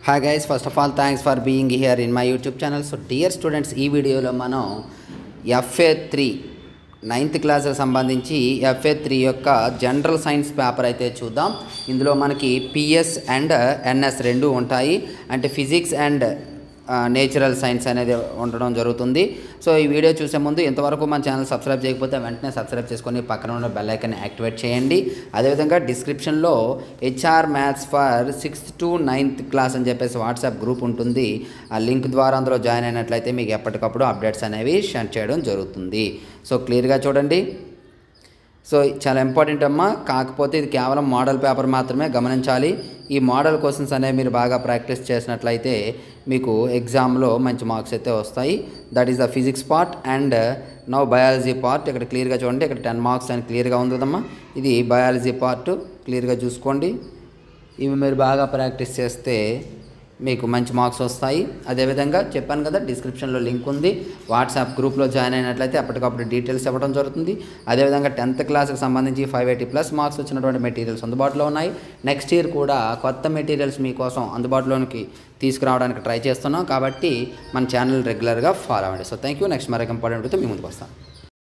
Hi guys, first of all thanks for being here in my YouTube channel. So dear students, ఈ వీడియోలో మనం FA3 9th క్లాస్కి సంబంధించి FA3 యొక్క general science paper అయితే చూద్దాం. ఇందులో మనకి PS అండ్ NS రెండు ఉంటాయి, అంటే ఫిజిక్స్ అండ్ నేచురల్ సైన్స్ అనేది ఉండడం జరుగుతుంది. సో ఈ వీడియో చూసే ముందు ఇంతవరకు మన ఛానల్ సబ్స్క్రైబ్ చేయకపోతే వెంటనే సబ్స్క్రైబ్ చేసుకొని పక్కన ఉన్న బెల్ ఐకాన్ యాక్టివేట్ చేయండి. అదేవిధంగా డిస్క్రిప్షన్లో HR maths for 6th to 9th class అని చెప్పేసి వాట్సాప్ గ్రూప్ ఉంటుంది. ఆ లింక్ ద్వారా అందులో జాయిన్ అయినట్లయితే మీకు ఎప్పటికప్పుడు అప్డేట్స్ అనేవి షేర్ చేయడం జరుగుతుంది. సో క్లియర్గా చూడండి. సో చాలా ఇంపార్టెంట్ అమ్మా, కాకపోతే ఇది కేవలం మోడల్ పేపర్ మాత్రమే గమనించాలి. ఈ మోడల్ క్వశ్చన్స్ అనేవి మీరు బాగా ప్రాక్టీస్ చేసినట్లయితే మీకు ఎగ్జామ్లో మంచి మార్క్స్ అయితే వస్తాయి. That is the physics part and now biology part. ఇక్కడ క్లియర్గా చూడండి, ఇక్కడ 10 మార్క్స్ అని క్లియర్గా ఉంది కదమ్మా. ఇది బయాలజీ పార్ట్, క్లియర్గా చూసుకోండి. ఇవి మీరు బాగా ప్రాక్టీస్ చేస్తే మీకు మంచి మార్క్స్ వస్తాయి. అదేవిధంగా చెప్పాను కదా, డిస్క్రిప్షన్లో లింక్ ఉంది. వాట్సాప్ గ్రూప్లో జాయిన్ అయినట్లయితే అప్పటికప్పుడు డీటెయిల్స్ ఇవ్వడం జరుగుతుంది. అదేవిధంగా 10th క్లాస్కి సంబంధించి 580+ మార్క్స్ వచ్చినటువంటి మెటీరియల్స్ అందుబాటులో ఉన్నాయి. నెక్స్ట్ ఇయర్ కూడా కొత్త మెటీరియల్స్ మీకోసం అందుబాటులోనికి తీసుకురావడానికి ట్రై చేస్తున్నాం. కాబట్టి మన ఛానల్ రెగ్యులర్గా ఫాలో అవ్వండి. So thank you. నెక్స్ట్ మరొక ఇంపార్టెంట్ వీడియోతో మీ ముందుకు వస్తాను.